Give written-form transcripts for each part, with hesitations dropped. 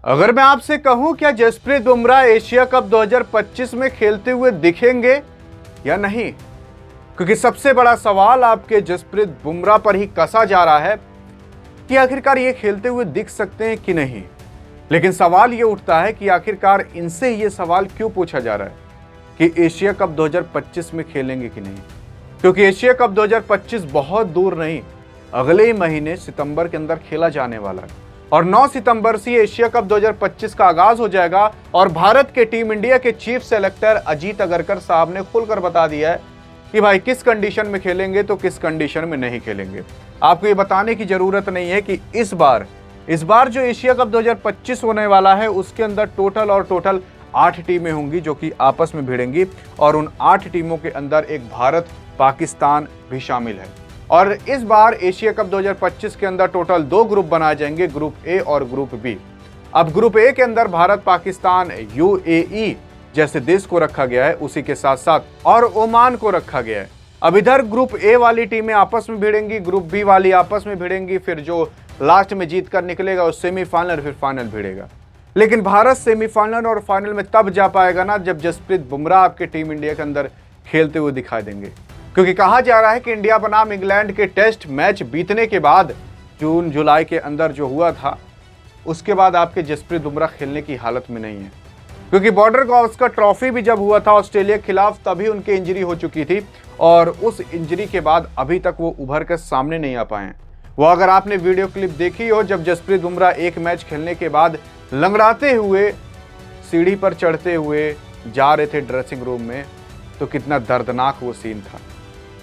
अगर मैं आपसे कहूं क्या जसप्रीत बुमराह एशिया कप 2025 में खेलते हुए दिखेंगे या नहीं, क्योंकि सबसे बड़ा सवाल आपके जसप्रीत बुमराह पर ही कसा जा रहा है कि आखिरकार ये खेलते हुए दिख सकते हैं कि नहीं। लेकिन सवाल ये उठता है कि आखिरकार इनसे ये सवाल क्यों पूछा जा रहा है कि एशिया कप 2025 में खेलेंगे कि नहीं, क्योंकि एशिया कप 2025 बहुत दूर नहीं, अगले ही महीने सितंबर के अंदर खेला जाने वाला है और 9 सितंबर से एशिया कप 2025 का आगाज हो जाएगा। और भारत के टीम इंडिया के चीफ सेलेक्टर अजीत अगरकर साहब ने खुलकर बता दिया है कि भाई किस कंडीशन में खेलेंगे तो किस कंडीशन में नहीं खेलेंगे। आपको ये बताने की जरूरत नहीं है कि इस बार जो एशिया कप 2025 होने वाला है उसके अंदर टोटल 8 टीमें होंगी जो कि आपस में भिड़ेंगी और उन 8 टीमों के अंदर एक भारत पाकिस्तान भी शामिल है। और इस बार एशिया कप 2025 के अंदर टोटल 2 ग्रुप बनाए जाएंगे, ग्रुप ए और ग्रुप बी। अब ग्रुप ए के अंदर भारत, पाकिस्तान, यूएई जैसे देश को रखा गया है, उसी के साथ साथ और ओमान को रखा गया है। अब इधर ग्रुप ए वाली टीमें आपस में भिड़ेंगी, ग्रुप बी वाली आपस में भिड़ेंगी, फिर जो लास्ट में जीत कर निकलेगा उस सेमीफाइनल फिर फाइनल भिड़ेगा। लेकिन भारत सेमीफाइनल और फाइनल में तब जा पाएगा ना जब जसप्रीत बुमराह आपके टीम इंडिया के अंदर खेलते हुए दिखाई देंगे, क्योंकि कहा जा रहा है कि इंडिया बनाम इंग्लैंड के टेस्ट मैच बीतने के बाद जून जुलाई के अंदर जो हुआ था उसके बाद आपके जसप्रीत बुमराह खेलने की हालत में नहीं है, क्योंकि बॉर्डर गावस्कर ट्रॉफी भी जब हुआ था ऑस्ट्रेलिया के खिलाफ तभी उनकी इंजरी हो चुकी थी और उस इंजरी के बाद अभी तक वो उभर कर सामने नहीं आ पाए। वो अगर आपने वीडियो क्लिप देखी हो जब जसप्रीत बुमराह एक मैच खेलने के बाद लंगड़ाते हुए सीढ़ी पर चढ़ते हुए जा रहे थे ड्रेसिंग रूम में, तो कितना दर्दनाक वो सीन था।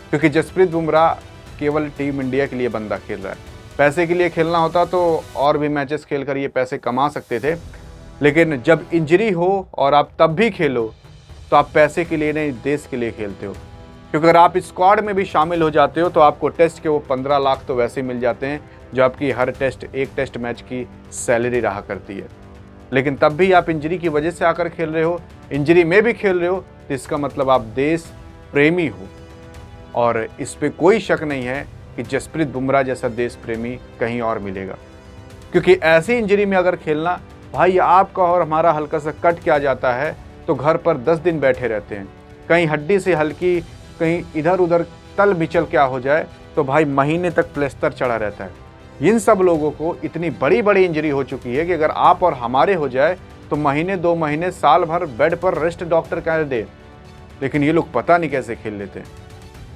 क्योंकि जसप्रीत बुमराह केवल टीम इंडिया के लिए बंदा खेल रहा है। पैसे के लिए खेलना होता तो और भी मैचेस खेलकर ये पैसे कमा सकते थे, लेकिन जब इंजरी हो और आप तब भी खेलो तो आप पैसे के लिए नहीं, देश के लिए खेलते हो। क्योंकि अगर आप स्क्वाड में भी शामिल हो जाते हो तो आपको टेस्ट के वो 15 लाख तो वैसे ही मिल जाते हैं जो आपकी हर एक टेस्ट मैच की सैलरी रहा करती है। लेकिन तब भी आप इंजरी की वजह से आकर खेल रहे हो, इंजरी में भी खेल रहे हो, तो इसका मतलब आप देश प्रेमी हो। और इस पे कोई शक नहीं है कि जसप्रीत बुमराह जैसा देश प्रेमी कहीं और मिलेगा, क्योंकि ऐसी इंजरी में अगर खेलना, भाई आपका और हमारा हल्का सा कट किया जाता है तो घर पर 10 दिन बैठे रहते हैं। कहीं हड्डी से हल्की, कहीं इधर उधर तल बिचल क्या हो जाए तो भाई महीने तक प्लेस्टर चढ़ा रहता है। इन सब लोगों को इतनी बड़ी बड़ी इंजरी हो चुकी है कि अगर आप और हमारे हो जाए तो महीने 2 महीने साल भर बेड पर रेस्ट डॉक्टर कह दे, लेकिन ये लोग पता नहीं कैसे खेल लेते हैं।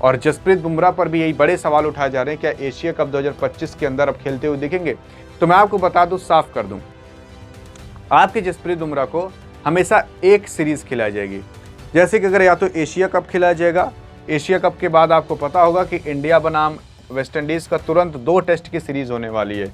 और जसप्रीत बुमराह पर भी यही बड़े सवाल उठाए जा रहे हैं, क्या एशिया कप 2025 के अंदर अब खेलते हुए दिखेंगे। तो मैं आपको बता दूं, साफ कर दूं, आपके जसप्रीत बुमराह को हमेशा एक सीरीज खिलाई जाएगी। जैसे कि अगर या तो एशिया कप खिलाया जाएगा, एशिया कप के बाद आपको पता होगा कि इंडिया बनाम वेस्ट इंडीज़ का तुरंत 2 टेस्ट की सीरीज होने वाली है।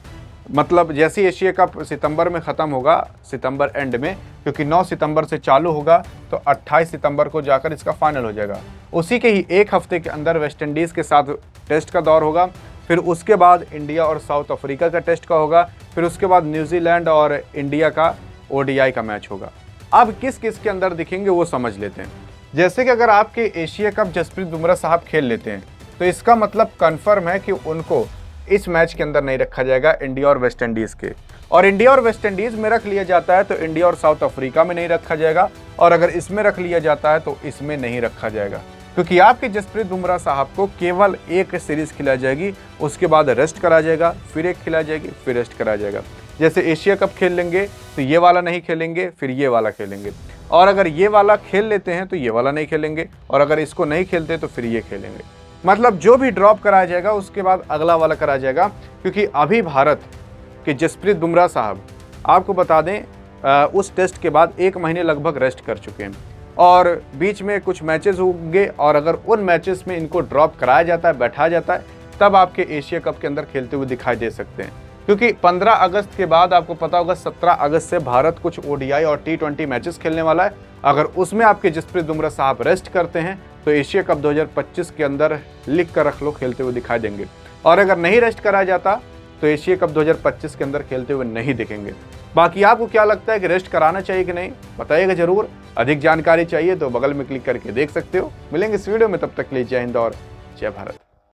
मतलब जैसे एशिया कप सितंबर में ख़त्म होगा, सितंबर एंड में, क्योंकि 9 सितंबर से चालू होगा तो 28 सितंबर को जाकर इसका फाइनल हो जाएगा। उसी के ही एक हफ्ते के अंदर वेस्ट इंडीज़ के साथ टेस्ट का दौर होगा, फिर उसके बाद इंडिया और साउथ अफ्रीका का टेस्ट का होगा, फिर उसके बाद न्यूजीलैंड और इंडिया का ODI का मैच होगा। अब किस किस के अंदर दिखेंगे वो समझ लेते हैं। जैसे कि अगर आपके एशिया कप जसप्रीत बुमराह साहब खेल लेते हैं तो इसका मतलब कन्फर्म है कि उनको इस मैच के अंदर नहीं रखा जाएगा इंडिया और वेस्ट इंडीज़ के। और इंडिया और वेस्ट इंडीज़ में रख लिया जाता है तो इंडिया और साउथ अफ्रीका में नहीं रखा जाएगा, और अगर इसमें रख लिया जाता है तो इसमें नहीं रखा जाएगा, क्योंकि आपके जसप्रीत बुमराह साहब को केवल एक सीरीज़ खिलाई जाएगी, उसके बाद रेस्ट करा जाएगा, फिर एक खिलाई जाएगी, फिर रेस्ट करा जाएगा। जैसे एशिया कप खेल लेंगे तो ये वाला नहीं खेलेंगे, फिर ये वाला खेलेंगे, और अगर ये वाला खेल लेते हैं तो ये वाला नहीं खेलेंगे, और अगर इसको नहीं खेलते तो फिर ये खेलेंगे। मतलब जो भी ड्रॉप कराया जाएगा उसके बाद अगला वाला कराया जाएगा। क्योंकि अभी भारत के जसप्रीत बुमराह साहब, आपको बता दें, उस टेस्ट के बाद 1 महीने लगभग रेस्ट कर चुके हैं और बीच में कुछ मैचेस होंगे, और अगर उन मैचेस में इनको ड्रॉप कराया जाता है, बैठाया जाता है, तब आपके एशिया कप के अंदर खेलते हुए दिखाई दे सकते हैं। क्योंकि 15 अगस्त के बाद आपको पता होगा 17 अगस्त से भारत कुछ ODI और T20 मैचेस खेलने वाला है। अगर उसमें आपके जसप्रीत बुमराह साहब रेस्ट करते हैं तो एशिया कप 2025 के अंदर लिख कर रख लो, खेलते हुए दिखाई देंगे। और अगर नहीं रेस्ट कराया जाता तो एशिया कप 2025 के अंदर खेलते हुए नहीं दिखेंगे। बाकी आपको क्या लगता है कि रेस्ट कराना चाहिए कि नहीं, बताइएगा जरूर। अधिक जानकारी चाहिए तो बगल में क्लिक करके देख सकते हो। मिलेंगे इस वीडियो में, तब तक के लिए जय हिंद और जय भारत।